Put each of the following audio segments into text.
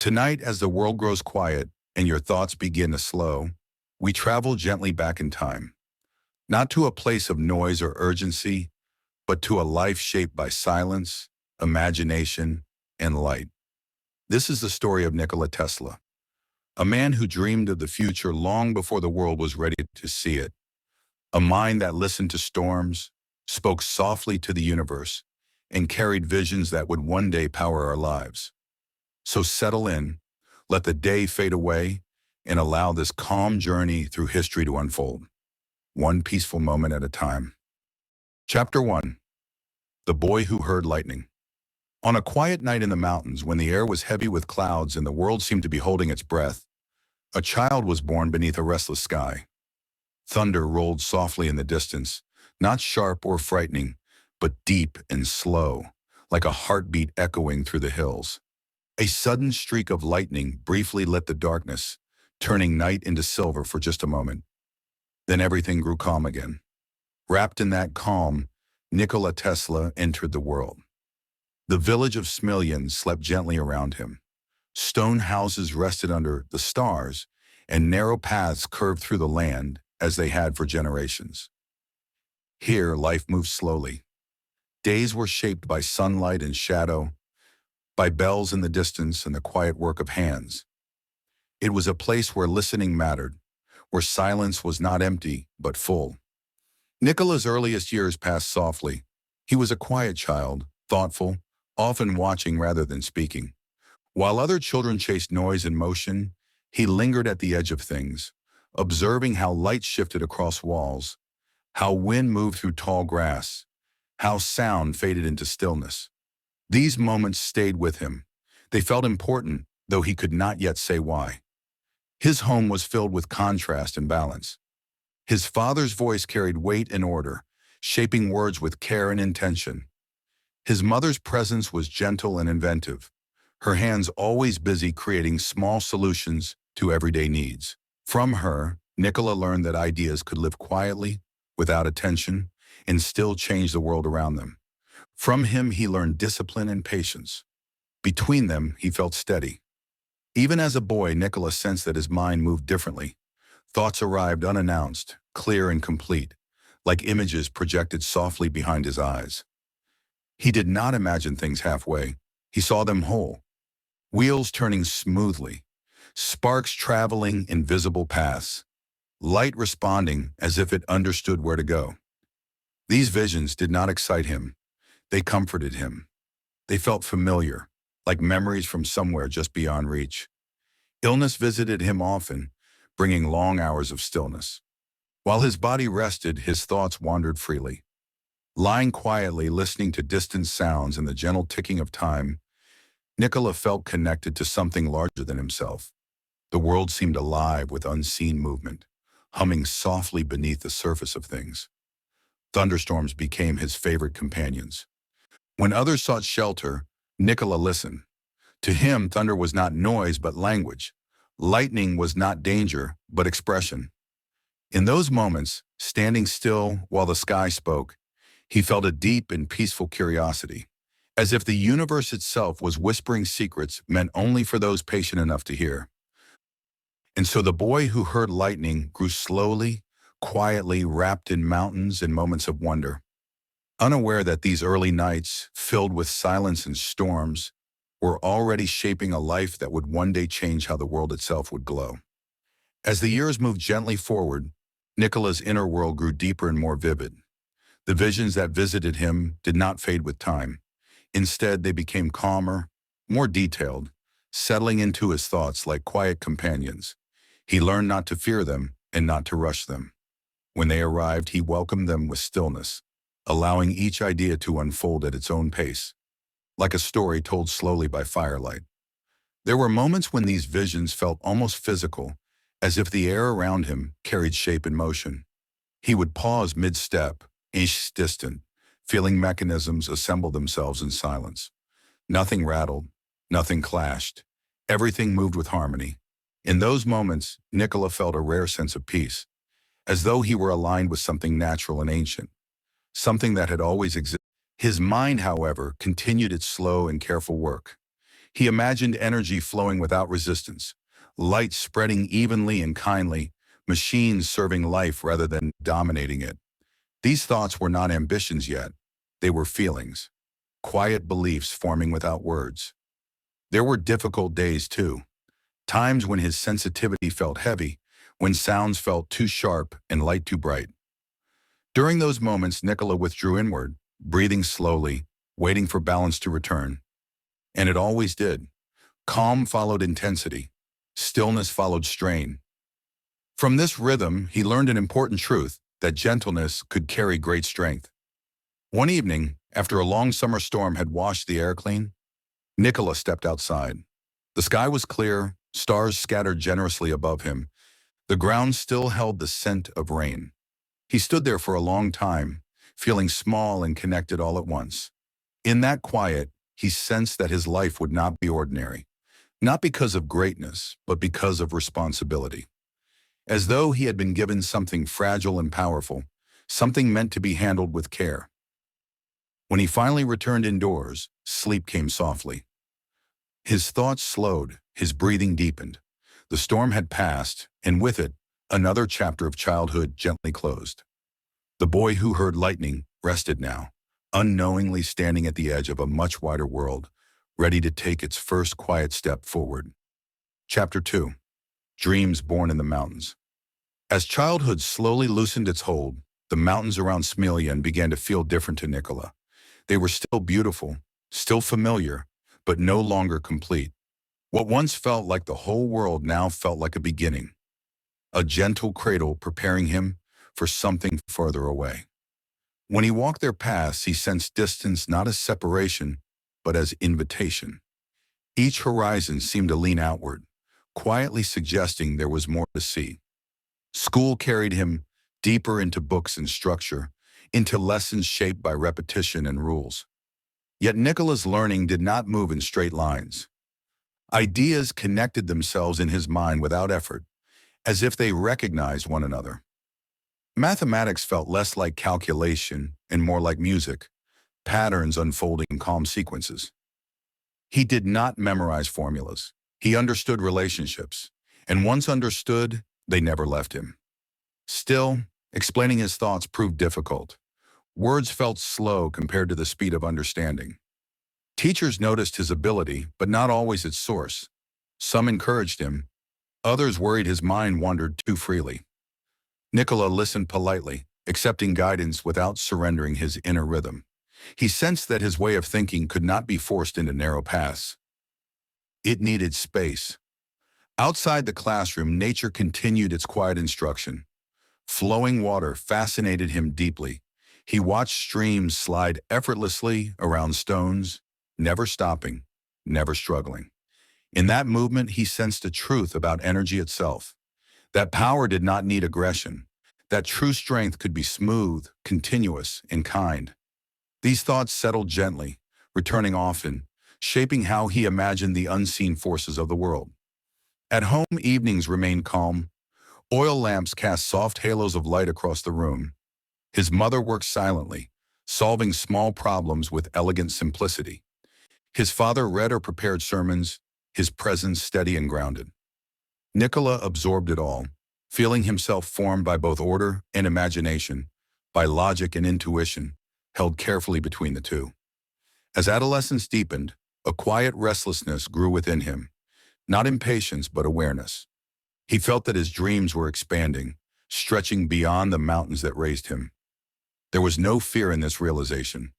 Tonight, as the world grows quiet and your thoughts begin to slow, we travel gently back in time, not to a place of noise or urgency, but to a life shaped by silence, imagination, and light. This is the story of Nikola Tesla, a man who dreamed of the future long before the world was ready to see it, a mind that listened to storms, spoke softly to the universe, and carried visions that would one day power our lives. So settle in, let the day fade away, and allow this calm journey through history to unfold, one peaceful moment at a time. Chapter 1. The Boy Who Heard Lightning. On a quiet night in the mountains, when the air was heavy with clouds and the world seemed to be holding its breath, a child was born beneath a restless sky. Thunder rolled softly in the distance, not sharp or frightening, but deep and slow, like a heartbeat echoing through the hills. A sudden streak of lightning briefly lit the darkness, turning night into silver for just a moment. Then everything grew calm again. Wrapped in that calm, Nikola Tesla entered the world. The village of Smiljan slept gently around him. Stone houses rested under the stars, and narrow paths curved through the land as they had for generations. Here, life moved slowly. Days were shaped by sunlight and shadow, by bells in the distance and the quiet work of hands. It was a place where listening mattered, where silence was not empty, but full. Nikola's earliest years passed softly. He was a quiet child, thoughtful, often watching rather than speaking. While other children chased noise and motion, he lingered at the edge of things, observing how light shifted across walls, how wind moved through tall grass, how sound faded into stillness. These moments stayed with him. They felt important, though he could not yet say why. His home was filled with contrast and balance. His father's voice carried weight and order, shaping words with care and intention. His mother's presence was gentle and inventive, her hands always busy creating small solutions to everyday needs. From her, Nikola learned that ideas could live quietly, without attention, and still change the world around them. From him, he learned discipline and patience. Between them, he felt steady. Even as a boy, Nikola sensed that his mind moved differently. Thoughts arrived unannounced, clear and complete, like images projected softly behind his eyes. He did not imagine things halfway. He saw them whole. Wheels turning smoothly, sparks traveling invisible paths, light responding as if it understood where to go. These visions did not excite him. They comforted him. They felt familiar, like memories from somewhere just beyond reach. Illness visited him often, bringing long hours of stillness. While his body rested, his thoughts wandered freely. Lying quietly, listening to distant sounds and the gentle ticking of time, Nikola felt connected to something larger than himself. The world seemed alive with unseen movement, humming softly beneath the surface of things. Thunderstorms became his favorite companions. When others sought shelter, Nikola listened. To him, thunder was not noise but language. Lightning was not danger but expression. In those moments, standing still while the sky spoke, he felt a deep and peaceful curiosity, as if the universe itself was whispering secrets meant only for those patient enough to hear. And so the boy who heard lightning grew slowly, quietly, wrapped in mountains and moments of wonder. Unaware that these early nights, filled with silence and storms, were already shaping a life that would one day change how the world itself would glow. As the years moved gently forward, Nikola's inner world grew deeper and more vivid. The visions that visited him did not fade with time. Instead, they became calmer, more detailed, settling into his thoughts like quiet companions. He learned not to fear them and not to rush them. When they arrived, he welcomed them with stillness, allowing each idea to unfold at its own pace, like a story told slowly by firelight. There were moments when these visions felt almost physical, as if the air around him carried shape and motion. He would pause mid-step, inches distant, feeling mechanisms assemble themselves in silence. Nothing rattled, nothing clashed. Everything moved with harmony. In those moments, Nikola felt a rare sense of peace, as though he were aligned with something natural and ancient, something that had always existed. His mind, however, continued its slow and careful work. He imagined energy flowing without resistance, light spreading evenly and kindly, machines serving life rather than dominating it. These thoughts were not ambitions yet. They were feelings, quiet beliefs forming without words. There were difficult days too, times when his sensitivity felt heavy, when sounds felt too sharp and light too bright. During those moments, Nikola withdrew inward, breathing slowly, waiting for balance to return. And it always did. Calm followed intensity. Stillness followed strain. From this rhythm, he learned an important truth, that gentleness could carry great strength. One evening, after a long summer storm had washed the air clean, Nikola stepped outside. The sky was clear, stars scattered generously above him. The ground still held the scent of rain. He stood there for a long time, feeling small and connected all at once. In that quiet, he sensed that his life would not be ordinary, not because of greatness, but because of responsibility. As though he had been given something fragile and powerful, something meant to be handled with care. When he finally returned indoors, sleep came softly. His thoughts slowed, his breathing deepened. The storm had passed, and with it, another chapter of childhood gently closed. The boy who heard lightning rested now, unknowingly standing at the edge of a much wider world, ready to take its first quiet step forward. Chapter 2. Dreams Born in the Mountains. As childhood slowly loosened its hold, the mountains around Smiljan began to feel different to Nikola. They were still beautiful, still familiar, but no longer complete. What once felt like the whole world now felt like a beginning, a gentle cradle preparing him for something further away. When he walked their paths, he sensed distance not as separation, but as invitation. Each horizon seemed to lean outward, quietly suggesting there was more to see. School carried him deeper into books and structure, into lessons shaped by repetition and rules. Yet Nikola's learning did not move in straight lines. Ideas connected themselves in his mind without effort, as if they recognized one another. Mathematics felt less like calculation and more like music, patterns unfolding in calm sequences. He did not memorize formulas. He understood relationships, and once understood, they never left him. Still, explaining his thoughts proved difficult. Words felt slow compared to the speed of understanding. Teachers noticed his ability, but not always its source. Some encouraged him. Others worried his mind wandered too freely. Nikola listened politely, accepting guidance without surrendering his inner rhythm. He sensed that his way of thinking could not be forced into narrow paths. It needed space. Outside the classroom, nature continued its quiet instruction. Flowing water fascinated him deeply. He watched streams slide effortlessly around stones, never stopping, never struggling. In that movement, he sensed a truth about energy itself. That power did not need aggression. That true strength could be smooth, continuous, and kind. These thoughts settled gently, returning often, shaping how he imagined the unseen forces of the world. At home, evenings remained calm. Oil lamps cast soft halos of light across the room. His mother worked silently, solving small problems with elegant simplicity. His father read or prepared sermons, his presence steady and grounded. Nikola absorbed it all, feeling himself formed by both order and imagination, by logic and intuition, held carefully between the two. As adolescence deepened, a quiet restlessness grew within him, not impatience but awareness. He felt that his dreams were expanding, stretching beyond the mountains that raised him. There was no fear in this realization,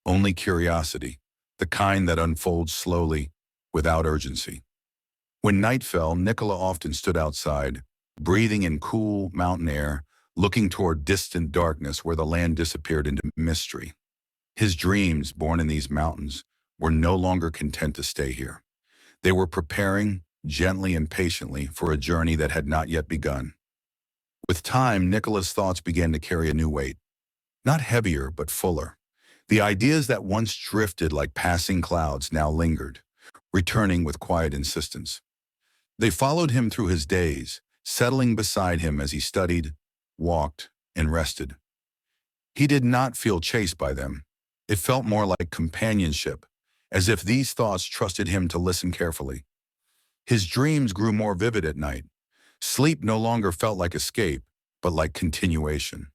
only curiosity, the kind that unfolds slowly, without urgency. When night fell, Nikola often stood outside, breathing in cool mountain air, looking toward distant darkness where the land disappeared into mystery. His dreams, born in these mountains, were no longer content to stay here. They were preparing, gently and patiently, for a journey that had not yet begun. With time, Nikola's thoughts began to carry a new weight. Not heavier, but fuller. The ideas that once drifted like passing clouds now lingered, returning with quiet insistence. They followed him through his days, settling beside him as he studied, walked, and rested. He did not feel chased by them. It felt more like companionship, as if these thoughts trusted him to listen carefully. His dreams grew more vivid at night. Sleep no longer felt like escape, but like continuation.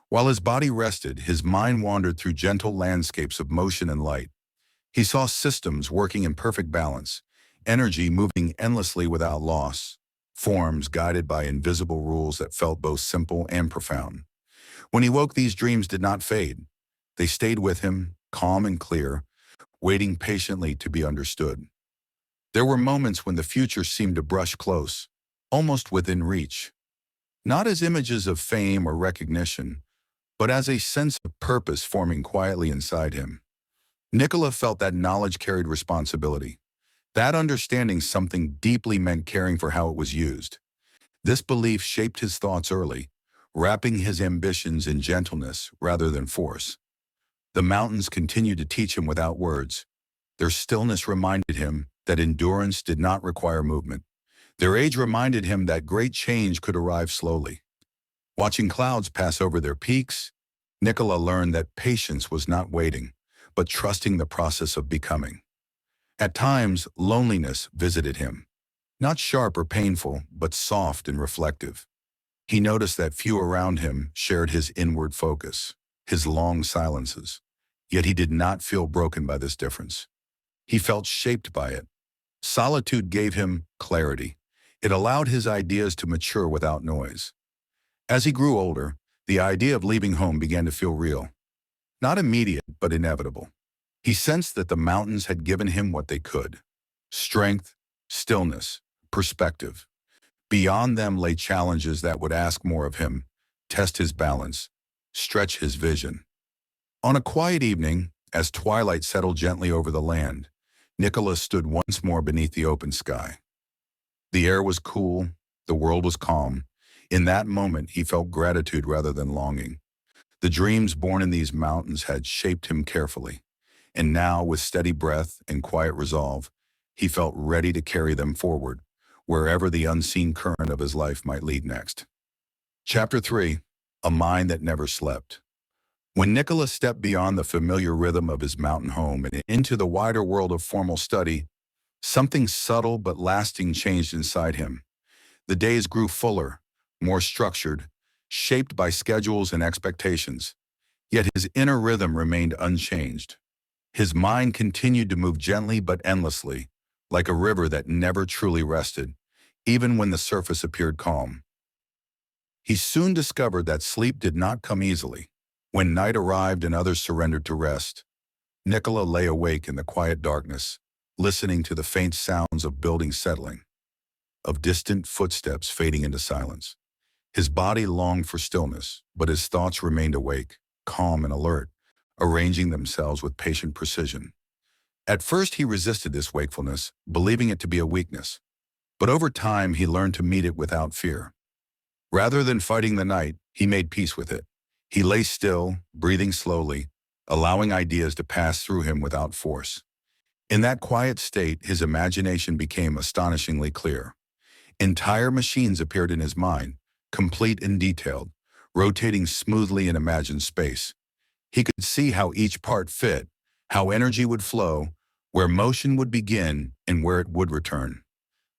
While his body rested, his mind wandered through gentle landscapes of motion and light. He saw systems working in perfect balance, energy moving endlessly without loss, forms guided by invisible rules that felt both simple and profound. When he woke, these dreams did not fade. They stayed with him, calm and clear, waiting patiently to be understood. There were moments when the future seemed to brush close, almost within reach, not as images of fame or recognition, but as a sense of purpose forming quietly inside him. Nikola felt that knowledge carried responsibility. That understanding something deeply meant caring for how it was used. This belief shaped his thoughts early, wrapping his ambitions in gentleness rather than force. The mountains continued to teach him without words. Their stillness reminded him that endurance did not require movement. Their age reminded him that great change could arrive slowly. Watching clouds pass over their peaks, Nikola learned that patience was not waiting, but trusting the process of becoming. At times, loneliness visited him, not sharp or painful, but soft and reflective. He noticed that few around him shared his inward focus, his long silences, yet he did not feel broken by this difference. He felt shaped by it. Solitude gave him clarity. It allowed his ideas to mature without noise. As he grew older, the idea of leaving home began to feel real. Not immediate, but inevitable. He sensed that the mountains had given him what they could: strength, stillness, perspective. Beyond them lay challenges that would ask more of him, test his balance, stretch his vision. On a quiet evening, as twilight settled gently over the land, Nikola stood once more beneath the open sky. The air was cool, the world was calm. In that moment, he felt gratitude rather than longing. The dreams born in these mountains had shaped him carefully, and now, with steady breath and quiet resolve, he felt ready to carry them forward, wherever the unseen current of his life might lead next. Chapter 3. A Mind That Never Slept. When Nikola stepped beyond the familiar rhythm of his mountain home and into the wider world of formal study, something subtle but lasting changed inside him. The days grew fuller, more structured, shaped by schedules and expectations. Yet his inner rhythm remained unchanged. His mind continued to move gently but endlessly, like a river that never truly rested, even when the surface appeared calm. He soon discovered that sleep did not come easily. When night arrived and others surrendered to rest, Nikola lay awake in the quiet darkness, listening to the faint sounds of buildings settling, of distant footsteps fading into silence. His body longed for stillness, but his thoughts remained awake, calm and alert, arranging themselves with patient precision. At first he resisted this wakefulness, believing it to be a weakness. But over time he learned to meet it without fear. Rather than fighting the night, he made peace with it. He lay still, breathing slowly, allowing ideas to pass through him without force. In that quiet state, his imagination became astonishingly clear. Entire machines appeared in his mind, complete and detailed, rotating smoothly in imagined space. He could see how each part fit, how energy would flow, where motion would begin and where it would return.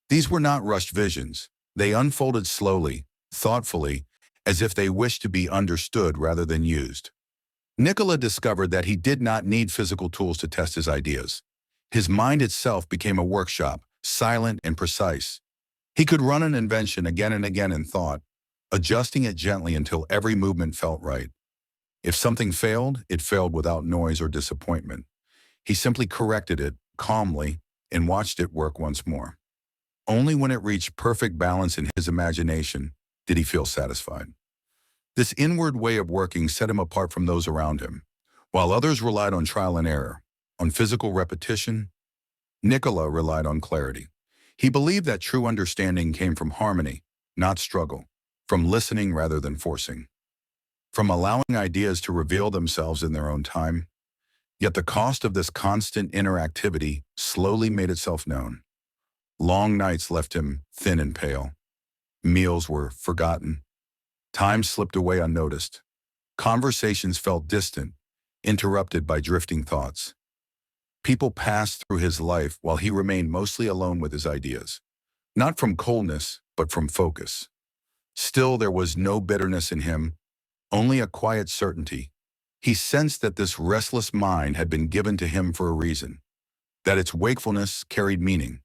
These were not rushed visions. They unfolded slowly, thoughtfully, as if they wished to be understood rather than used. Nikola discovered that he did not need physical tools to test his ideas. His mind itself became a workshop, silent and precise. He could run an invention again and again in thought, adjusting it gently until every movement felt right. If something failed, it failed without noise or disappointment. He simply corrected it calmly and watched it work once more. Only when it reached perfect balance in his imagination did he feel satisfied. This inward way of working set him apart from those around him. While others relied on trial and error, on physical repetition, Nikola relied on clarity. He believed that true understanding came from harmony, not struggle, from listening rather than forcing, from allowing ideas to reveal themselves in their own time. Yet the cost of this constant interactivity slowly made itself known. Long nights left him thin and pale. Meals were forgotten. Time slipped away unnoticed. Conversations felt distant, interrupted by drifting thoughts. People passed through his life while he remained mostly alone with his ideas. Not from coldness, but from focus. Still, there was no bitterness in him, only a quiet certainty. He sensed that this restless mind had been given to him for a reason, that its wakefulness carried meaning.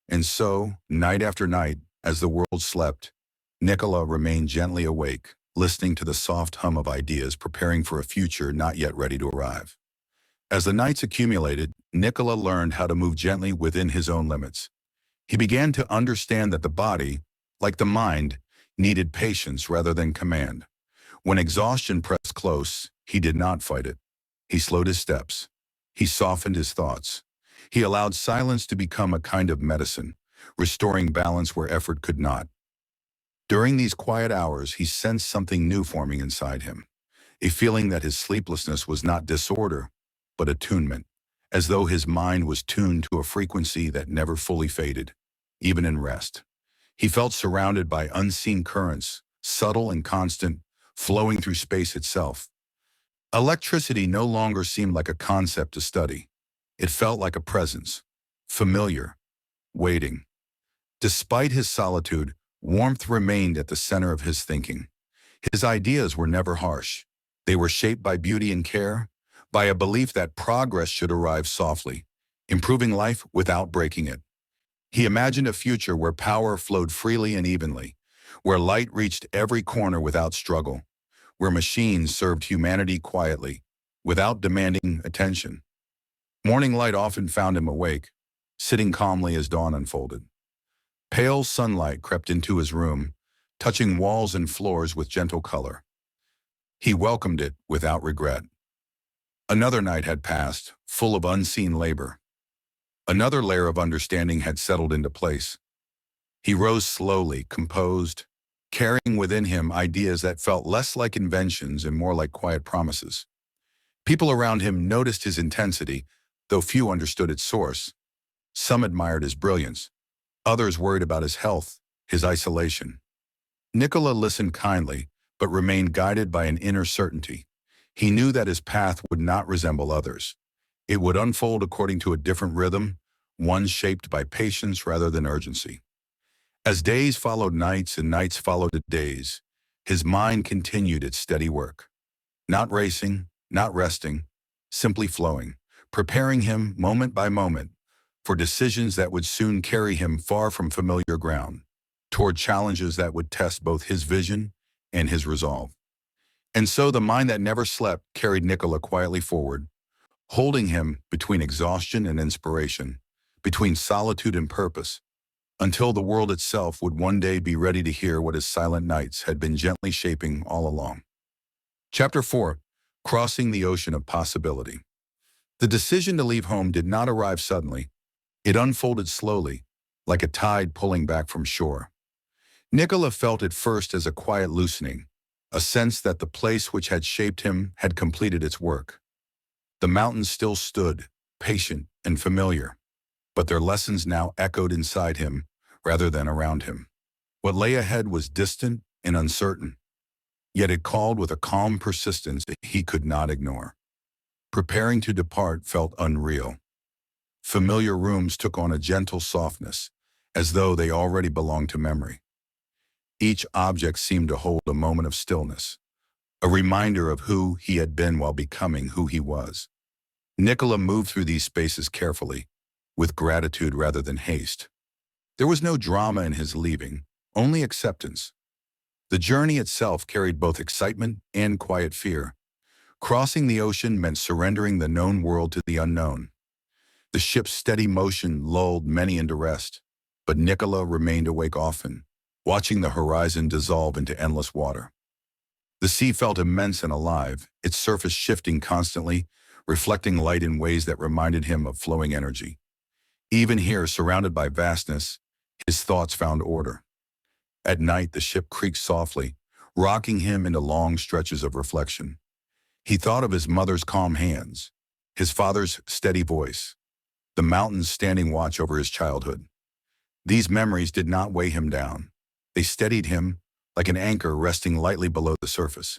And so, night after night, as the world slept, Nikola remained gently awake, listening to the soft hum of ideas preparing for a future not yet ready to arrive. As the nights accumulated, Nikola learned how to move gently within his own limits. He began to understand that the body, like the mind, needed patience rather than command. When exhaustion pressed close, he did not fight it. He slowed his steps. He softened his thoughts. He allowed silence to become a kind of medicine, restoring balance where effort could not. During these quiet hours, he sensed something new forming inside him, a feeling that his sleeplessness was not disorder, but attunement, as though his mind was tuned to a frequency that never fully faded, even in rest. He felt surrounded by unseen currents, subtle and constant, flowing through space itself. Electricity no longer seemed like a concept to study. It felt like a presence, familiar, waiting. Despite his solitude, warmth remained at the center of his thinking. His ideas were never harsh. They were shaped by beauty and care, by a belief that progress should arrive softly, improving life without breaking it. He imagined a future where power flowed freely and evenly, where light reached every corner without struggle, where machines served humanity quietly, without demanding attention. Morning light often found him awake, sitting calmly as dawn unfolded. Pale sunlight crept into his room, touching walls and floors with gentle color. He welcomed it without regret. Another night had passed, full of unseen labor. Another layer of understanding had settled into place. He rose slowly, composed, carrying within him ideas that felt less like inventions and more like quiet promises. People around him noticed his intensity, though few understood its source. Some admired his brilliance. Others worried about his health, his isolation. Nikola listened kindly, but remained guided by an inner certainty. He knew that his path would not resemble others. It would unfold according to a different rhythm, one shaped by patience rather than urgency. As days followed nights and nights followed days, his mind continued its steady work. Not racing, not resting, simply flowing, preparing him moment by moment for decisions that would soon carry him far from familiar ground, toward challenges that would test both his vision and his resolve. And so the mind that never slept carried Nikola quietly forward, holding him between exhaustion and inspiration, between solitude and purpose, until the world itself would one day be ready to hear what his silent nights had been gently shaping all along. Chapter 4. Crossing the Ocean of Possibility. The decision to leave home did not arrive suddenly. It unfolded slowly, like a tide pulling back from shore. Nikola felt it first as a quiet loosening, a sense that the place which had shaped him had completed its work. The mountains still stood, patient and familiar, but their lessons now echoed inside him rather than around him. What lay ahead was distant and uncertain, yet it called with a calm persistence he could not ignore. Preparing to depart felt unreal. Familiar rooms took on a gentle softness, as though they already belonged to memory. Each object seemed to hold a moment of stillness, a reminder of who he had been while becoming who he was. Nikola moved through these spaces carefully, with gratitude rather than haste. There was no drama in his leaving, only acceptance. The journey itself carried both excitement and quiet fear. Crossing the ocean meant surrendering the known world to the unknown. The ship's steady motion lulled many into rest, but Nikola remained awake often, watching the horizon dissolve into endless water. The sea felt immense and alive, its surface shifting constantly, reflecting light in ways that reminded him of flowing energy. Even here, surrounded by vastness, his thoughts found order. At night, the ship creaked softly, rocking him into long stretches of reflection. He thought of his mother's calm hands, his father's steady voice, the mountains standing watch over his childhood. These memories did not weigh him down. They steadied him like an anchor resting lightly below the surface.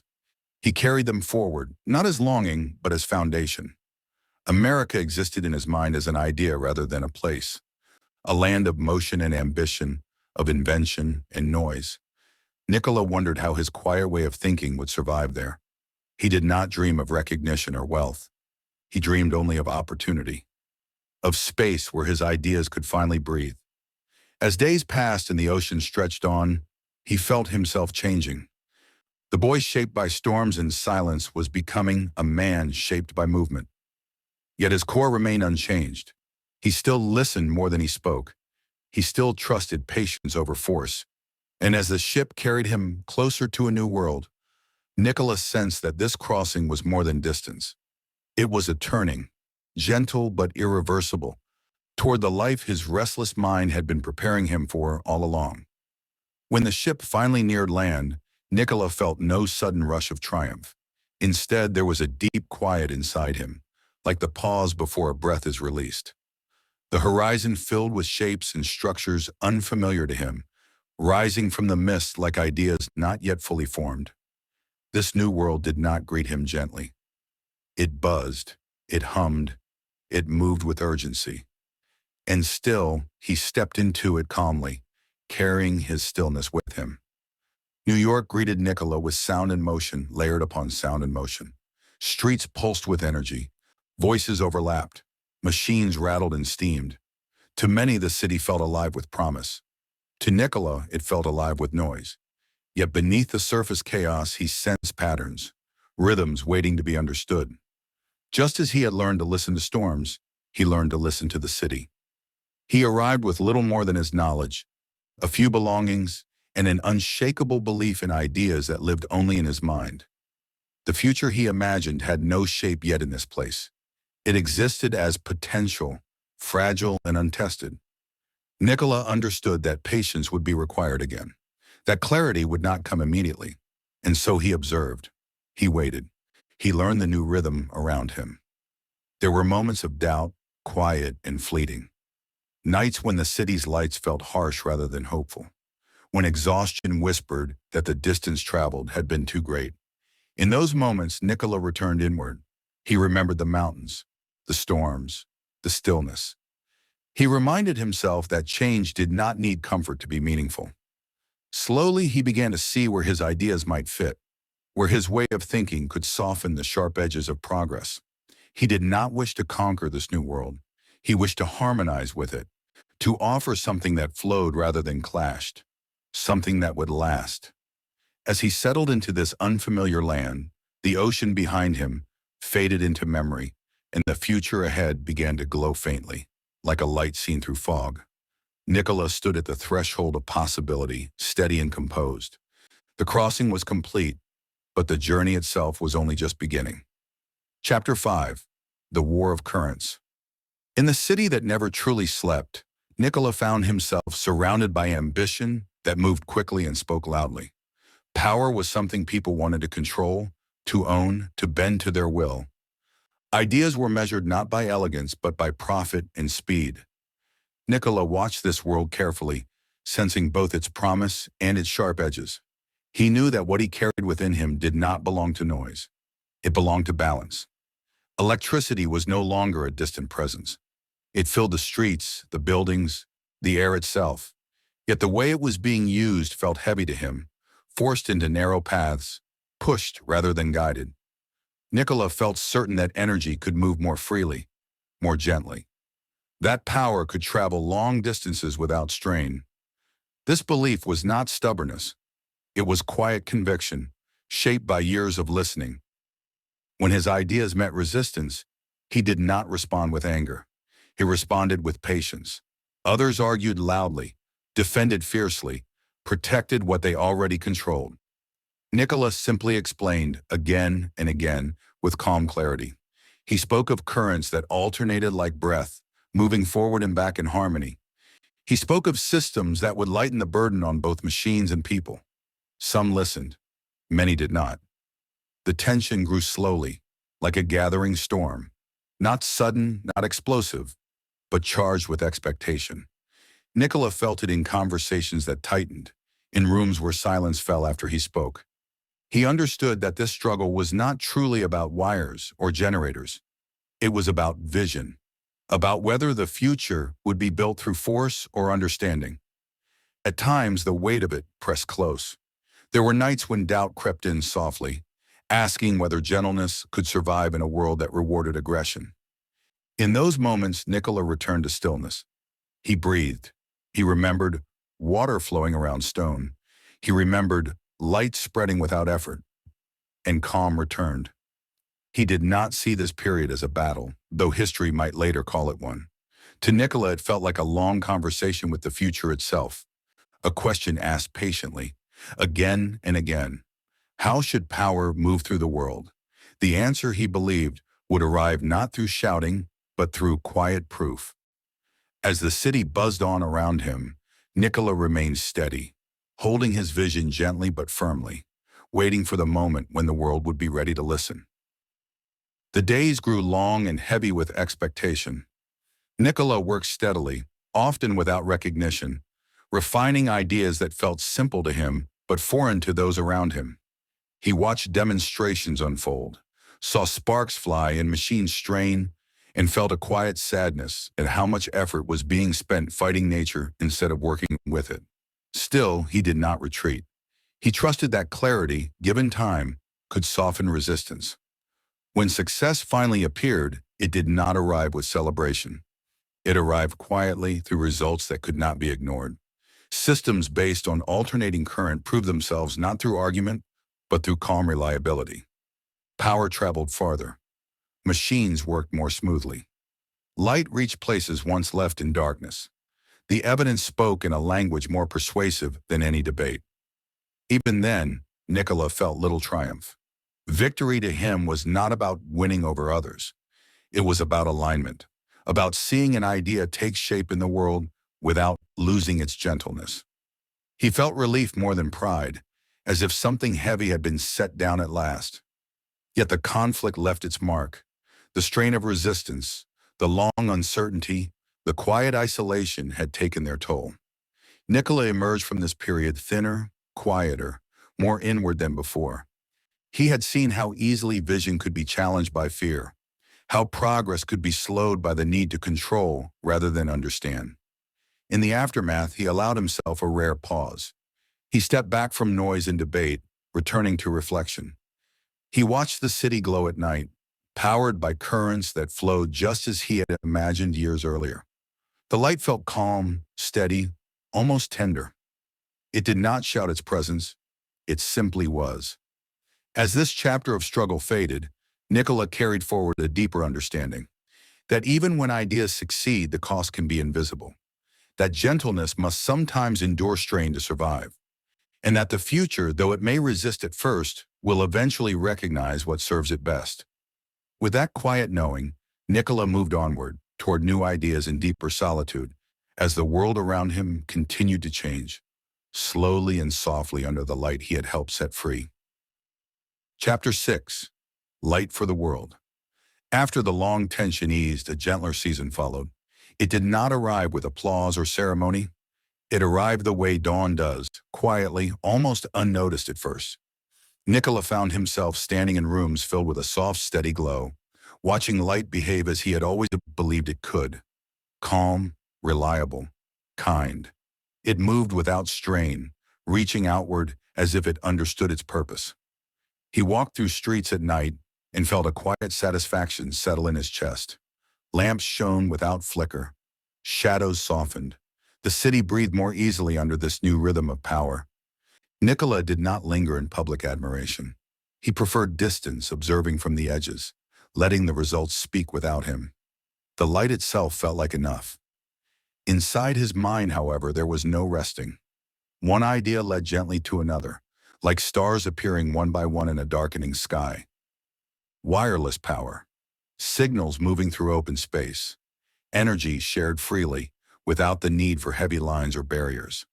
He carried them forward, not as longing, but as foundation. America existed in his mind as an idea rather than a place, a land of motion and ambition, of invention and noise. Nikola wondered how his quiet way of thinking would survive there. He did not dream of recognition or wealth. He dreamed only of opportunity, of space where his ideas could finally breathe. As days passed and the ocean stretched on, he felt himself changing. The boy shaped by storms and silence was becoming a man shaped by movement. Yet his core remained unchanged. He still listened more than he spoke. He still trusted patience over force. And as the ship carried him closer to a new world, Nikola sensed that this crossing was more than distance. It was a turning, gentle but irreversible, toward the life his restless mind had been preparing him for all along. When the ship finally neared land, Nikola felt no sudden rush of triumph. Instead, there was a deep quiet inside him, like the pause before a breath is released. The horizon filled with shapes and structures unfamiliar to him, rising from the mist like ideas not yet fully formed. This new world did not greet him gently. It buzzed, it hummed, it moved with urgency. And still, he stepped into it calmly, carrying his stillness with him. New York greeted Nikola with sound and motion layered upon sound and motion. Streets pulsed with energy. Voices overlapped. Machines rattled and steamed. To many, the city felt alive with promise. To Nikola, it felt alive with noise. Yet beneath the surface chaos, he sensed patterns, rhythms waiting to be understood. Just as he had learned to listen to storms, he learned to listen to the city. He arrived with little more than his knowledge, a few belongings, and an unshakable belief in ideas that lived only in his mind. The future he imagined had no shape yet in this place. It existed as potential, fragile and untested. Nikola understood that patience would be required again, that clarity would not come immediately. And so he observed. He waited. He learned the new rhythm around him. There were moments of doubt, quiet and fleeting. Nights when the city's lights felt harsh rather than hopeful. When exhaustion whispered that the distance traveled had been too great. In those moments, Nikola returned inward. He remembered the mountains, the storms, the stillness. He reminded himself that change did not need comfort to be meaningful. Slowly, he began to see where his ideas might fit, where his way of thinking could soften the sharp edges of progress. He did not wish to conquer this new world. He wished to harmonize with it, to offer something that flowed rather than clashed, something that would last. As he settled into this unfamiliar land, the ocean behind him faded into memory, and the future ahead began to glow faintly, like a light seen through fog. Nikola stood at the threshold of possibility, steady and composed. The crossing was complete, but the journey itself was only just beginning. Chapter 5. The War of Currents. In the city that never truly slept, Nikola found himself surrounded by ambition that moved quickly and spoke loudly. Power was something people wanted to control, to own, to bend to their will. Ideas were measured not by elegance but by profit and speed. Nikola watched this world carefully, sensing both its promise and its sharp edges. He knew that what he carried within him did not belong to noise. It belonged to balance. Electricity was no longer a distant presence. It filled the streets, the buildings, the air itself. Yet the way it was being used felt heavy to him, forced into narrow paths, pushed rather than guided. Nikola felt certain that energy could move more freely, more gently. That power could travel long distances without strain. This belief was not stubbornness. It was quiet conviction, shaped by years of listening. When his ideas met resistance, he did not respond with anger. He responded with patience. Others argued loudly, defended fiercely, protected what they already controlled. Nikola simply explained again and again with calm clarity. He spoke of currents that alternated like breath, moving forward and back in harmony. He spoke of systems that would lighten the burden on both machines and people. Some listened, many did not. The tension grew slowly, like a gathering storm, not sudden, not explosive, but charged with expectation. Nikola felt it in conversations that tightened, in rooms where silence fell after he spoke. He understood that this struggle was not truly about wires or generators. It was about vision, about whether the future would be built through force or understanding. At times, the weight of it pressed close. There were nights when doubt crept in softly, asking whether gentleness could survive in a world that rewarded aggression. In those moments, Nikola returned to stillness. He breathed. He remembered water flowing around stone. He remembered light spreading without effort, and calm returned. He did not see this period as a battle, though history might later call it one. To Nikola, it felt like a long conversation with the future itself, a question asked patiently, again and again. How should power move through the world? The answer, he believed, would arrive not through shouting, but through quiet proof. As the city buzzed on around him, Nikola remained steady, holding his vision gently but firmly, waiting for the moment when the world would be ready to listen. The days grew long and heavy with expectation. Nikola worked steadily, often without recognition, refining ideas that felt simple to him but foreign to those around him. He watched demonstrations unfold, saw sparks fly and machines strain, and felt a quiet sadness at how much effort was being spent fighting nature instead of working with it. Still, he did not retreat. He trusted that clarity, given time, could soften resistance. When success finally appeared, it did not arrive with celebration. It arrived quietly through results that could not be ignored. Systems based on alternating current proved themselves not through argument, but through calm reliability. Power traveled farther. Machines worked more smoothly. Light reached places once left in darkness. The evidence spoke in a language more persuasive than any debate. Even then, Nikola felt little triumph. Victory to him was not about winning over others. It was about alignment, about seeing an idea take shape in the world without losing its gentleness. He felt relief more than pride, as if something heavy had been set down at last. Yet the conflict left its mark. The strain of resistance, the long uncertainty, the quiet isolation had taken their toll. Nikola emerged from this period thinner, quieter, more inward than before. He had seen how easily vision could be challenged by fear, how progress could be slowed by the need to control rather than understand. In the aftermath, he allowed himself a rare pause. He stepped back from noise and debate, returning to reflection. He watched the city glow at night, powered by currents that flowed just as he had imagined years earlier. The light felt calm, steady, almost tender. It did not shout its presence, it simply was. As this chapter of struggle faded, Nikola carried forward a deeper understanding that even when ideas succeed, the cost can be invisible, that gentleness must sometimes endure strain to survive, and that the future, though it may resist at first, will eventually recognize what serves it best. With that quiet knowing, Nikola moved onward, toward new ideas and deeper solitude, as the world around him continued to change, slowly and softly under the light he had helped set free. Chapter 6. Light for the World. After the long tension eased, a gentler season followed. It did not arrive with applause or ceremony. It arrived the way dawn does, quietly, almost unnoticed at first. Nikola found himself standing in rooms filled with a soft, steady glow, watching light behave as he had always believed it could. Calm, reliable, kind. It moved without strain, reaching outward as if it understood its purpose. He walked through streets at night and felt a quiet satisfaction settle in his chest. Lamps shone without flicker. Shadows softened. The city breathed more easily under this new rhythm of power. Nikola did not linger in public admiration. He preferred distance, observing from the edges, letting the results speak without him. The light itself felt like enough. Inside his mind, however, there was no resting. One idea led gently to another, like stars appearing one by one in a darkening sky. Wireless power. Signals moving through open space. Energy shared freely, without the need for heavy lines or barriers.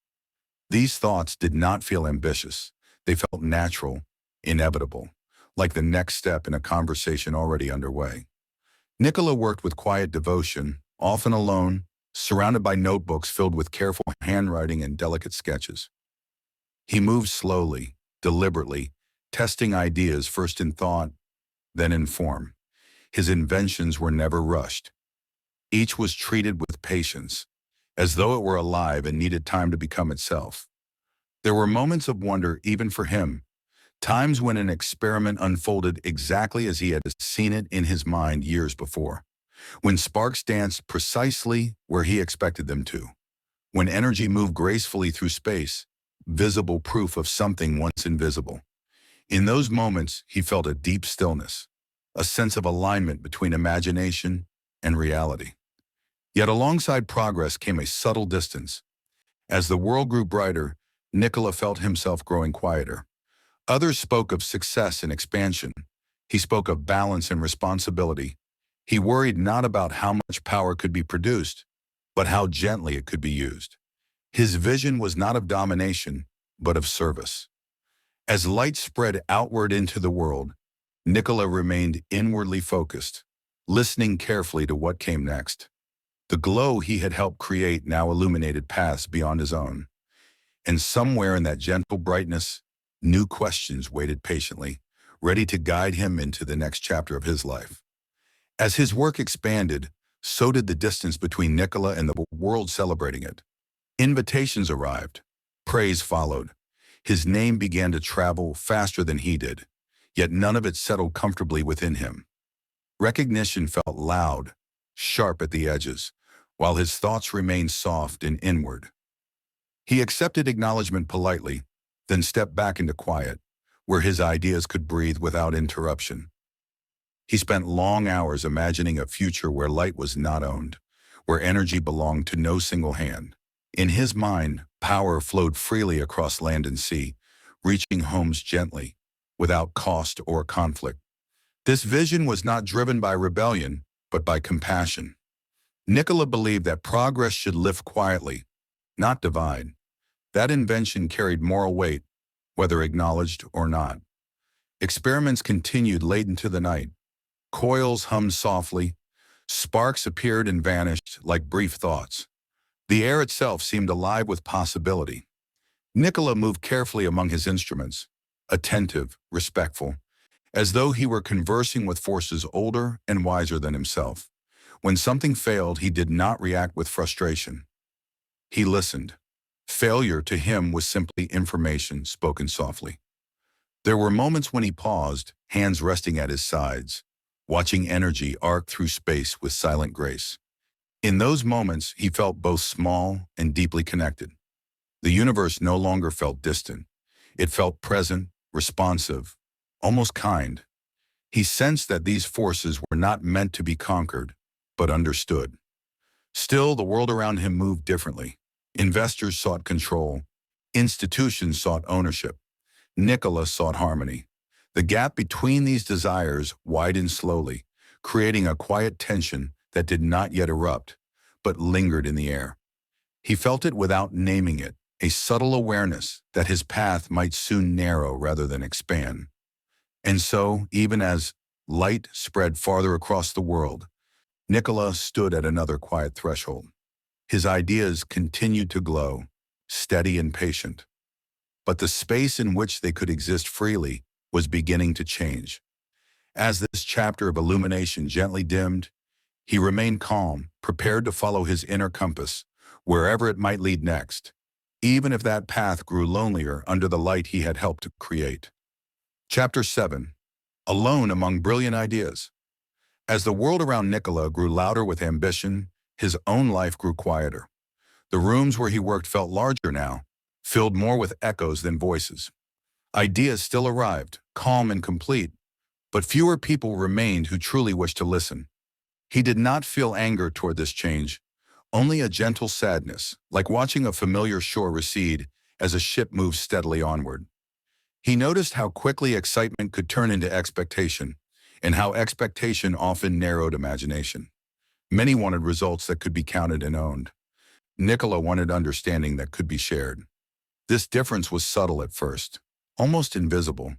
These thoughts did not feel ambitious. They felt natural, inevitable, like the next step in a conversation already underway. Nikola worked with quiet devotion, often alone, surrounded by notebooks filled with careful handwriting and delicate sketches. He moved slowly, deliberately, testing ideas first in thought, then in form. His inventions were never rushed. Each was treated with patience, as though it were alive and needed time to become itself. There were moments of wonder even for him, times when an experiment unfolded exactly as he had seen it in his mind years before, when sparks danced precisely where he expected them to, when energy moved gracefully through space, visible proof of something once invisible. In those moments, he felt a deep stillness, a sense of alignment between imagination and reality. Yet alongside progress came a subtle distance. As the world grew brighter, Nikola felt himself growing quieter. Others spoke of success and expansion. He spoke of balance and responsibility. He worried not about how much power could be produced, but how gently it could be used. His vision was not of domination, but of service. As light spread outward into the world, Nikola remained inwardly focused, listening carefully to what came next. The glow he had helped create now illuminated paths beyond his own. And somewhere in that gentle brightness, new questions waited patiently, ready to guide him into the next chapter of his life. As his work expanded, so did the distance between Nikola and the world celebrating it. Invitations arrived. Praise followed. His name began to travel faster than he did, yet none of it settled comfortably within him. Recognition felt loud, sharp at the edges, while his thoughts remained soft and inward. He accepted acknowledgement politely, then stepped back into quiet, where his ideas could breathe without interruption. He spent long hours imagining a future where light was not owned, where energy belonged to no single hand. In his mind, power flowed freely across land and sea, reaching homes gently, without cost or conflict. This vision was not driven by rebellion, but by compassion. Nikola believed that progress should lift quietly, not divide. That invention carried moral weight, whether acknowledged or not. Experiments continued late into the night. Coils hummed softly. Sparks appeared and vanished like brief thoughts. The air itself seemed alive with possibility. Nikola moved carefully among his instruments, attentive, respectful, as though he were conversing with forces older and wiser than himself. When something failed, he did not react with frustration. He listened. Failure to him was simply information spoken softly. There were moments when he paused, hands resting at his sides, watching energy arc through space with silent grace. In those moments, he felt both small and deeply connected. The universe no longer felt distant. It felt present, responsive, almost kind. He sensed that these forces were not meant to be conquered, but understood. Still, the world around him moved differently. Investors sought control. Institutions sought ownership. Nikola sought harmony. The gap between these desires widened slowly, creating a quiet tension that did not yet erupt, but lingered in the air. He felt it without naming it, a subtle awareness that his path might soon narrow rather than expand. And so, even as light spread farther across the world, Nikola stood at another quiet threshold. His ideas continued to glow, steady and patient. But the space in which they could exist freely was beginning to change. As this chapter of illumination gently dimmed, he remained calm, prepared to follow his inner compass, wherever it might lead next, even if that path grew lonelier under the light he had helped to create. Chapter 7. Alone among brilliant ideas. As the world around Nikola grew louder with ambition, his own life grew quieter. The rooms where he worked felt larger now, filled more with echoes than voices. Ideas still arrived, calm and complete, but fewer people remained who truly wished to listen. He did not feel anger toward this change, only a gentle sadness, like watching a familiar shore recede as a ship moves steadily onward. He noticed how quickly excitement could turn into expectation, and how expectation often narrowed imagination. Many wanted results that could be counted and owned. Nikola wanted understanding that could be shared. This difference was subtle at first, almost invisible,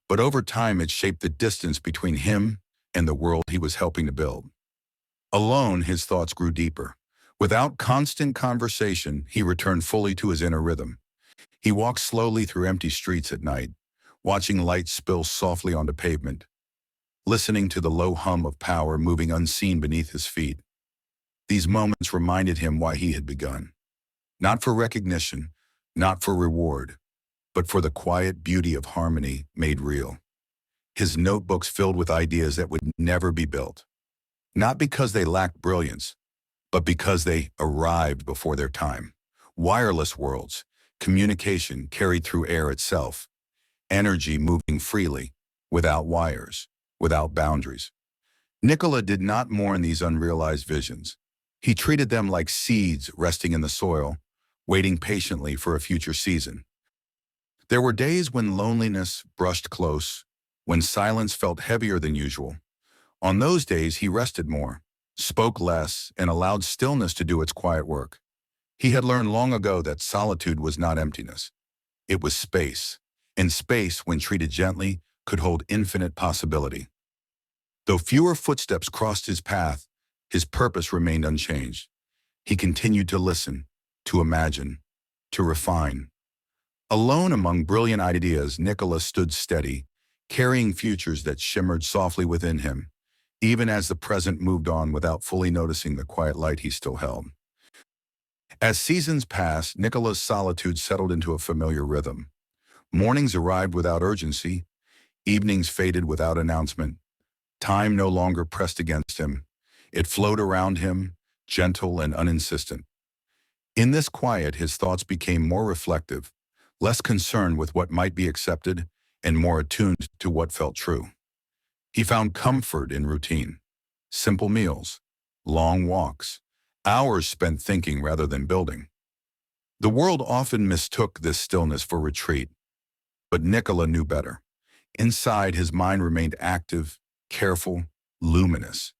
but over time it shaped the distance between him and the world he was helping to build. Alone, his thoughts grew deeper. Without constant conversation, he returned fully to his inner rhythm. He walked slowly through empty streets at night, watching light spill softly onto pavement. listening to the low hum of power moving unseen beneath his feet. These moments reminded him why he had begun. Not for recognition, not for reward, but for the quiet beauty of harmony made real. His notebooks filled with ideas that would never be built. Not because they lacked brilliance, but because they arrived before their time. Wireless worlds, communication carried through air itself, energy moving freely, without wires, without boundaries. Nikola did not mourn these unrealized visions. He treated them like seeds resting in the soil, waiting patiently for a future season. There were days when loneliness brushed close, when silence felt heavier than usual. On those days, he rested more, spoke less, and allowed stillness to do its quiet work. He had learned long ago that solitude was not emptiness. It was space, and space, when treated gently, could hold infinite possibility. Though fewer footsteps crossed his path, his purpose remained unchanged. He continued to listen, to imagine, to refine. Alone among brilliant ideas, Nikola stood steady, carrying futures that shimmered softly within him, even as the present moved on without fully noticing the quiet light he still held. As seasons passed, Nikola's solitude settled into a familiar rhythm. Mornings arrived without urgency, evenings faded without announcement. Time no longer pressed against him. It flowed around him, gentle and uninsistent. In this quiet, his thoughts became more reflective, less concerned with what might be accepted, and more attuned to what felt true. He found comfort in routine, simple meals, long walks, hours spent thinking rather than building. The world often mistook this stillness for retreat, but Nikola knew better. Inside, his mind remained active, careful, luminous.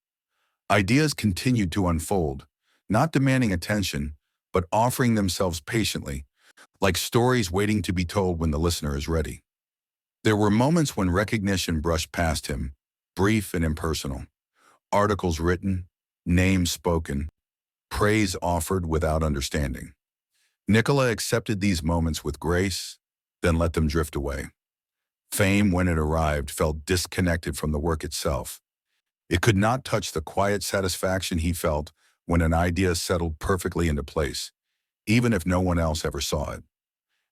Ideas continued to unfold, not demanding attention, but offering themselves patiently, like stories waiting to be told when the listener is ready. There were moments when recognition brushed past him, brief and impersonal. Articles written, names spoken, praise offered without understanding. Nikola accepted these moments with grace, then let them drift away. Fame, when it arrived, felt disconnected from the work itself. It could not touch the quiet satisfaction he felt when an idea settled perfectly into place, even if no one else ever saw it.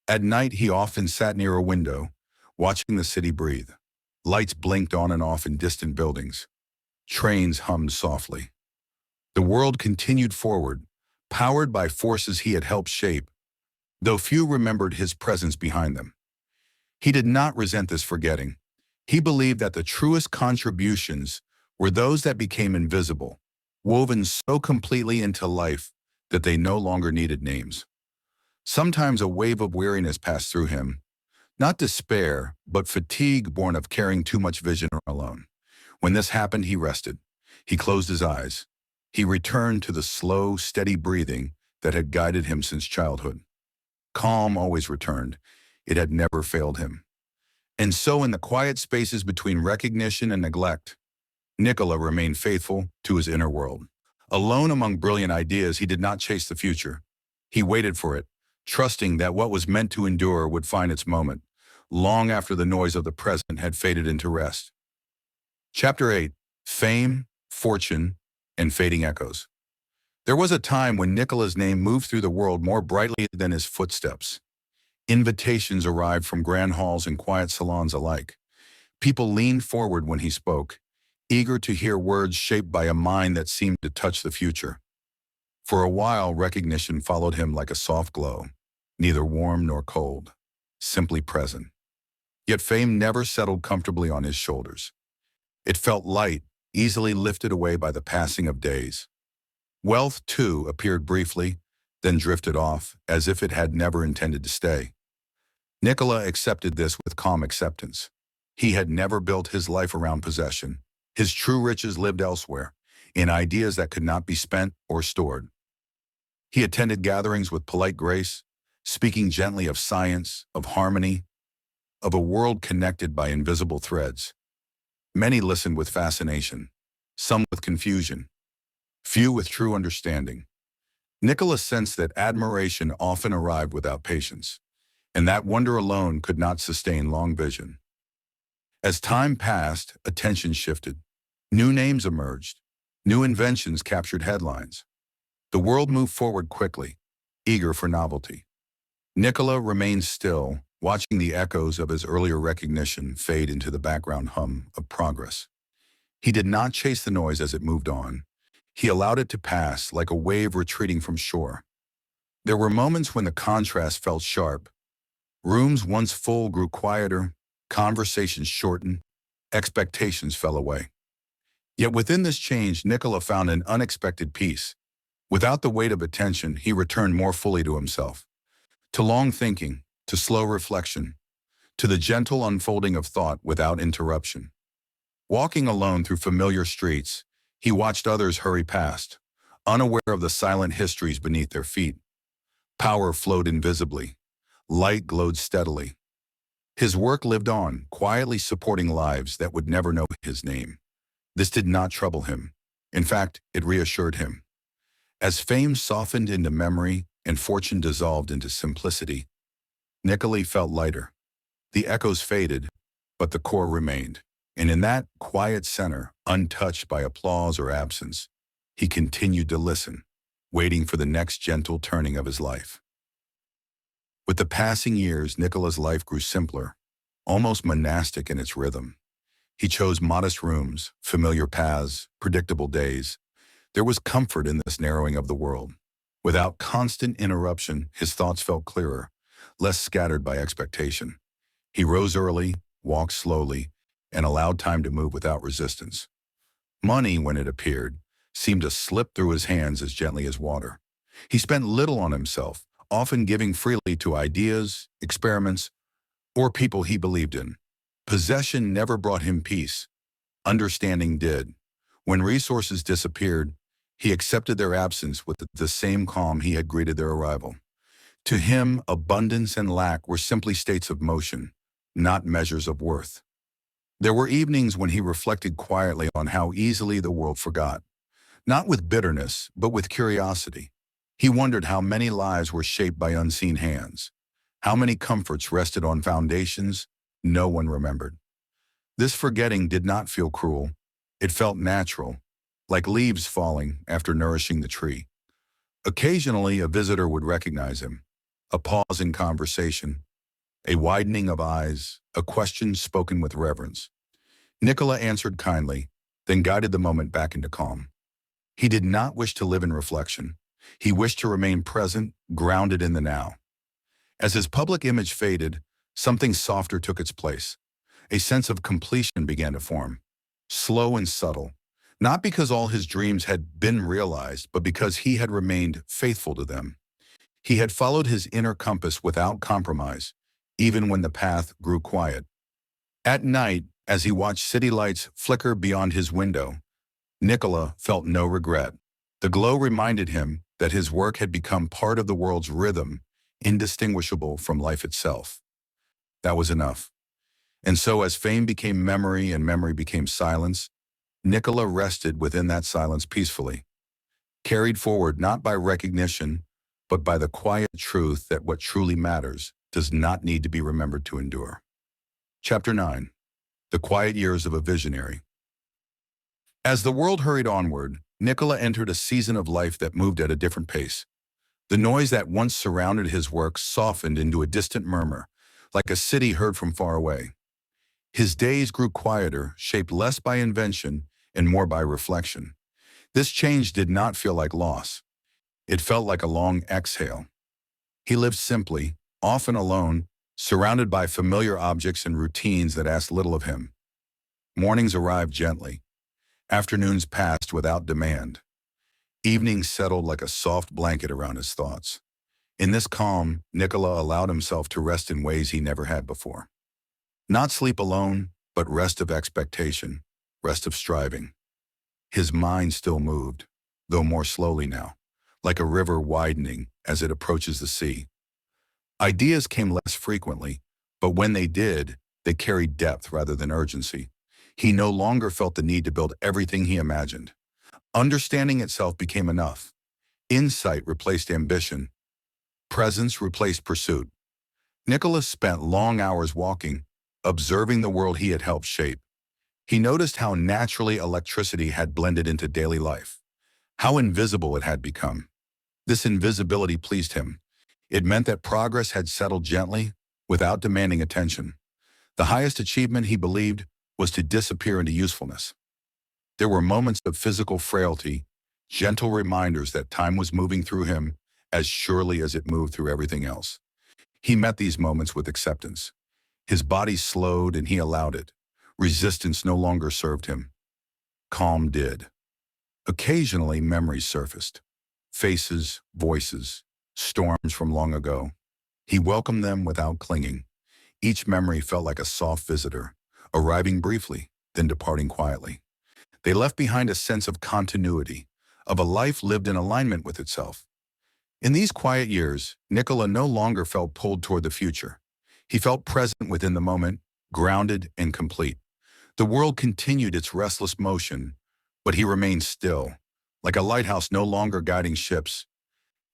At night, he often sat near a window, watching the city breathe. Lights blinked on and off in distant buildings. Trains hummed softly. The world continued forward, powered by forces he had helped shape, though few remembered his presence behind them. He did not resent this forgetting. He believed that the truest contributions were those that became invisible, woven so completely into life that they no longer needed names. Sometimes a wave of weariness passed through him, not despair, but fatigue born of carrying too much vision alone. When this happened, he rested. He closed his eyes. He returned to the slow, steady breathing that had guided him since childhood. Calm always returned. It had never failed him. And so in the quiet spaces between recognition and neglect, Nikola remained faithful to his inner world. Alone among brilliant ideas, he did not chase the future. He waited for it, trusting that what was meant to endure would find its moment, long after the noise of the present had faded into rest. Chapter 8. Fame, Fortune, and Fading Echoes. There was a time when Nikola's name moved through the world more brightly than his footsteps. Invitations arrived from grand halls and quiet salons alike. People leaned forward when he spoke, eager to hear words shaped by a mind that seemed to touch the future. For a while, recognition followed him like a soft glow, neither warm nor cold, simply present. Yet fame never settled comfortably on his shoulders. It felt light, easily lifted away by the passing of days. Wealth, too, appeared briefly, then drifted off, as if it had never intended to stay. Nikola accepted this with calm acceptance. He had never built his life around possession. His true riches lived elsewhere, in ideas that could not be spent or stored. He attended gatherings with polite grace, speaking gently of science, of harmony, of a world connected by invisible threads. Many listened with fascination, some with confusion, few with true understanding. Nikola sensed that admiration often arrived without patience, and that wonder alone could not sustain long vision. As time passed, attention shifted. New names emerged. New inventions captured headlines. The world moved forward quickly, eager for novelty. Nikola remained still, watching the echoes of his earlier recognition fade into the background hum of progress. He did not chase the noise as it moved on. He allowed it to pass like a wave retreating from shore. There were moments when the contrast felt sharp. Rooms once full grew quieter, conversations shortened, expectations fell away. Yet within this change, Nikola found an unexpected peace. Without the weight of attention, he returned more fully to himself, to long thinking, to slow reflection, to the gentle unfolding of thought without interruption. Walking alone through familiar streets, he watched others hurry past, unaware of the silent histories beneath their feet. Power flowed invisibly. Light glowed steadily. His work lived on, quietly supporting lives that would never know his name. This did not trouble him. In fact, it reassured him. As fame softened into memory and fortune dissolved into simplicity, Nikola felt lighter. The echoes faded, but the core remained. And in that quiet center, untouched by applause or absence, he continued to listen, waiting for the next gentle turning of his life. With the passing years, Nikola's life grew simpler, almost monastic in its rhythm. He chose modest rooms, familiar paths, predictable days. There was comfort in this narrowing of the world. Without constant interruption, his thoughts felt clearer, less scattered by expectation. He rose early, walked slowly, and allowed time to move without resistance. Money, when it appeared, seemed to slip through his hands as gently as water. He spent little on himself, often giving freely to ideas, experiments, or people he believed in. Possession never brought him peace. Understanding did. When resources disappeared, he accepted their absence with the same calm he had greeted their arrival. To him, abundance and lack were simply states of motion, not measures of worth. There were evenings when he reflected quietly on how easily the world forgot, not with bitterness, but with curiosity. He wondered how many lives were shaped by unseen hands, how many comforts rested on foundations no one remembered. This forgetting did not feel cruel. It felt natural, like leaves falling after nourishing the tree. Occasionally, a visitor would recognize him, a pause in conversation, a widening of eyes, a question spoken with reverence. Nikola answered kindly, then guided the moment back into calm. He did not wish to live in reflection. He wished to remain present, grounded in the now. As his public image faded, something softer took its place. A sense of completion began to form, slow and subtle, not because all his dreams had been realized, but because he had remained faithful to them. He had followed his inner compass without compromise, even when the path grew quiet. At night, as he watched city lights flicker beyond his window, Nikola felt no regret. The glow reminded him that his work had become part of the world's rhythm, indistinguishable from life itself. That was enough. And so as fame became memory and memory became silence, Nikola rested within that silence peacefully, carried forward not by recognition, but by the quiet truth that what truly matters does not need to be remembered to endure. Chapter 9. The Quiet Years of a Visionary. As the world hurried onward, Nikola entered a season of life that moved at a different pace. The noise that once surrounded his work softened into a distant murmur, like a city heard from far away. His days grew quieter, shaped less by invention and more by reflection. This change did not feel like loss. It felt like a long exhale. He lived simply, often alone, surrounded by familiar objects and routines that asked little of him. Mornings arrived gently. Afternoons passed without demand. Evenings settled like a soft blanket around his thoughts. In this calm, Nikola allowed himself to rest in ways he never had before. Not sleep alone, but rest of expectation, rest of striving. His mind still moved, though more slowly now, like a river widening as it approaches the sea. Ideas came less frequently, but when they did, they carried depth rather than urgency. He no longer felt the need to build everything he imagined. Understanding itself became enough. Insight replaced ambition. Presence replaced pursuit. Nikola spent long hours walking, observing the world he had helped shape. He noticed how naturally electricity had blended into daily life, how invisible it had become. This invisibility pleased him. It meant that progress had settled gently, without demanding attention. The highest achievement, he believed, was to disappear into usefulness. There were moments of physical frailty, gentle reminders that time was moving through him as surely as it moved through everything else. He met these moments with acceptance. His body slowed and he allowed it. Resistance no longer served him. Calm did. Occasionally, memories surfaced. Faces, voices, storms from long ago. He welcomed them without clinging. Each memory felt like a soft visitor, arriving briefly, then departing quietly. They left behind a sense of continuity, of a life lived in alignment with itself. In these quiet years, Nikola no longer felt pulled toward the future. He felt present within the moment, grounded and complete. The world continued its restless motion, but he remained still, like a lighthouse no longer guiding ships,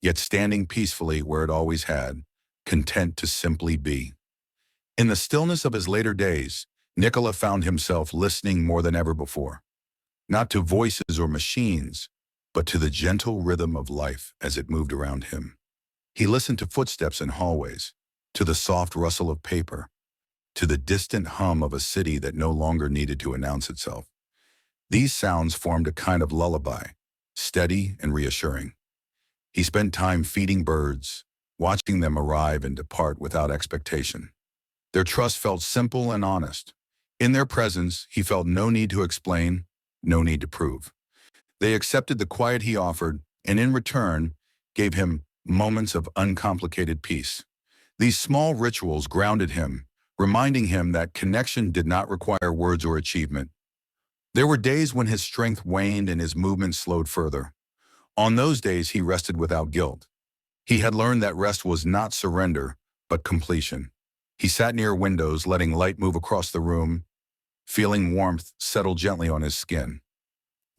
yet standing peacefully where it always had, content to simply be. In the stillness of his later days, Nikola found himself listening more than ever before, not to voices or machines, but to the gentle rhythm of life as it moved around him. He listened to footsteps in hallways, to the soft rustle of paper, to the distant hum of a city that no longer needed to announce itself. These sounds formed a kind of lullaby, steady and reassuring. He spent time feeding birds, watching them arrive and depart without expectation. Their trust felt simple and honest. In their presence, he felt no need to explain, no need to prove. They accepted the quiet he offered, and in return, gave him moments of uncomplicated peace. These small rituals grounded him, reminding him that connection did not require words or achievement. There were days when his strength waned and his movement slowed further. On those days, he rested without guilt. He had learned that rest was not surrender, but completion. He sat near windows, letting light move across the room, feeling warmth settle gently on his skin.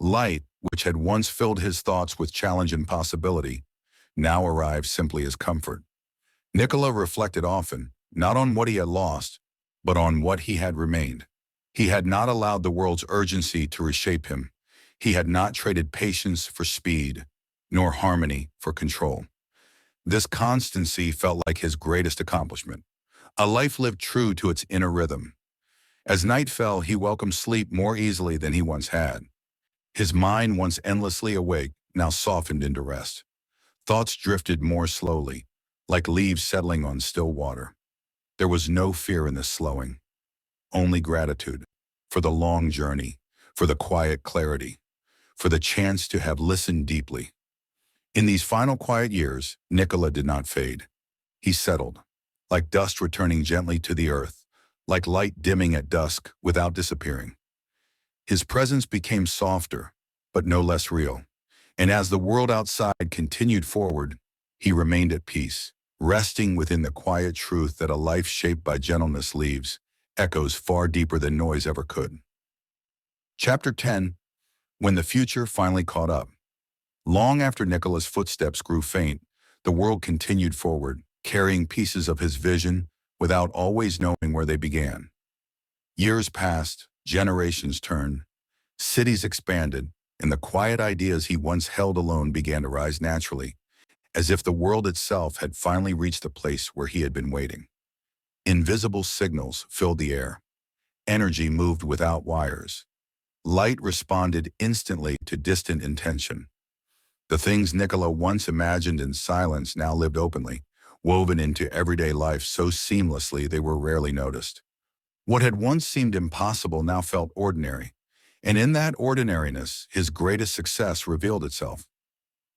Light, which had once filled his thoughts with challenge and possibility, now arrived simply as comfort. Nikola reflected often, not on what he had lost, but on what he had remained. He had not allowed the world's urgency to reshape him. He had not traded patience for speed, nor harmony for control. This constancy felt like his greatest accomplishment, a life lived true to its inner rhythm. As night fell, he welcomed sleep more easily than he once had. His mind, once endlessly awake, now softened into rest. Thoughts drifted more slowly, like leaves settling on still water. There was no fear in this slowing, only gratitude for the long journey, for the quiet clarity, for the chance to have listened deeply. In these final quiet years, Nikola did not fade. He settled, like dust returning gently to the earth, like light dimming at dusk without disappearing. His presence became softer, but no less real. And as the world outside continued forward, he remained at peace, resting within the quiet truth that a life shaped by gentleness leaves echoes far deeper than noise ever could. Chapter 10. When the future finally caught up. Long after Nikola's footsteps grew faint, the world continued forward, carrying pieces of his vision without always knowing where they began. Years passed, generations turned, cities expanded, and the quiet ideas he once held alone began to rise naturally, as if the world itself had finally reached the place where he had been waiting. Invisible signals filled the air. Energy moved without wires. Light responded instantly to distant intention. The things Nikola once imagined in silence now lived openly, woven into everyday life so seamlessly they were rarely noticed. What had once seemed impossible now felt ordinary, and in that ordinariness, his greatest success revealed itself.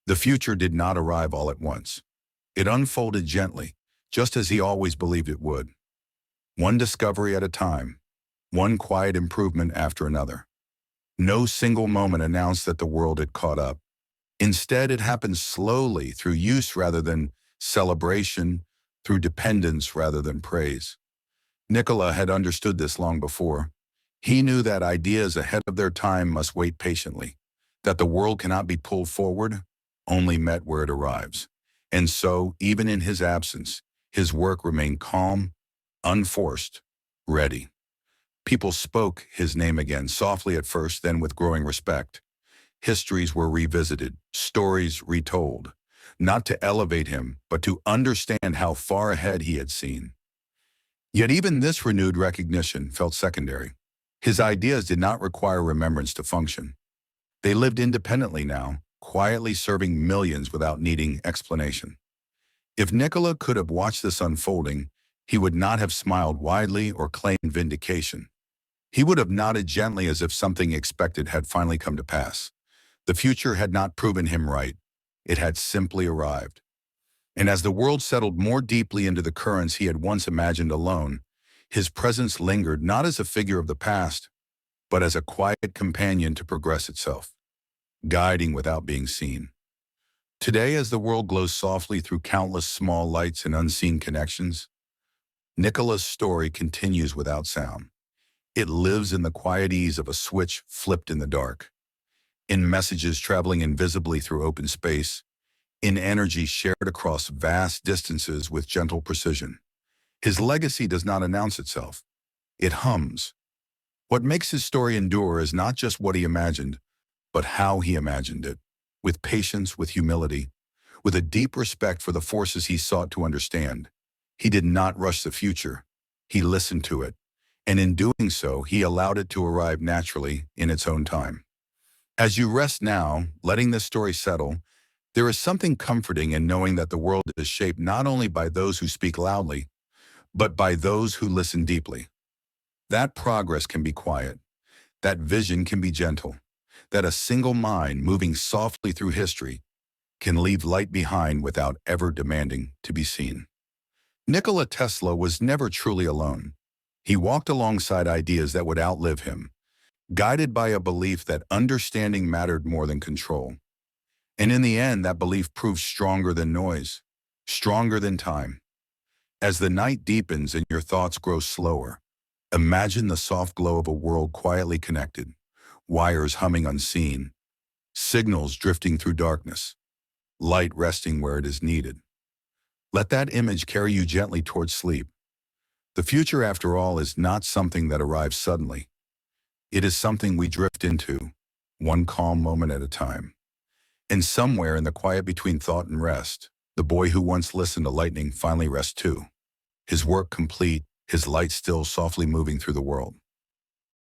The future did not arrive all at once. It unfolded gently, just as he always believed it would. One discovery at a time, one quiet improvement after another. No single moment announced that the world had caught up. Instead, it happened slowly, through use rather than celebration, through dependence rather than praise. Nikola had understood this long before. He knew that ideas ahead of their time must wait patiently, that the world cannot be pulled forward, only met where it arrives. And so, even in his absence, his work remained calm, unforced, ready. People spoke his name again, softly at first, then with growing respect. Histories were revisited, stories retold, not to elevate him, but to understand how far ahead he had seen. Yet even this renewed recognition felt secondary. His ideas did not require remembrance to function. They lived independently now, quietly serving millions without needing explanation. If Nikola could have watched this unfolding, he would not have smiled widely or claimed vindication. He would have nodded gently as if something expected had finally come to pass. The future had not proven him right. It had simply arrived. And as the world settled more deeply into the currents he had once imagined alone, his presence lingered not as a figure of the past, but as a quiet companion to progress itself, guiding without being seen. Today, as the world glows softly through countless small lights and unseen connections, Nikola's story continues without sound. It lives in the quiet ease of a switch flipped in the dark, in messages traveling invisibly through open space, in energy shared across vast distances with gentle precision. His legacy does not announce itself. It hums. What makes his story endure is not just what he imagined, but how he imagined it, with patience, with humility, with a deep respect for the forces he sought to understand. He did not rush the future. He listened to it, and in doing so, he allowed it to arrive naturally in its own time. As you rest now, letting this story settle, there is something comforting in knowing that the world is shaped not only by those who speak loudly, but by those who listen deeply. That progress can be quiet, that vision can be gentle, that a single mind moving softly through history can leave light behind without ever demanding to be seen. Nikola Tesla was never truly alone. He walked alongside ideas that would outlive him, guided by a belief that understanding mattered more than control. And in the end, that belief proved stronger than noise, stronger than time. As the night deepens and your thoughts grow slower, imagine the soft glow of a world quietly connected, wires humming unseen, signals drifting through darkness, light resting where it is needed. Let that image carry you gently towards sleep. The future, after all, is not something that arrives suddenly. It is something we drift into, one calm moment at a time. And somewhere in the quiet between thought and rest, the boy who once listened to lightning finally rests too. His work complete, his light still softly moving through the world.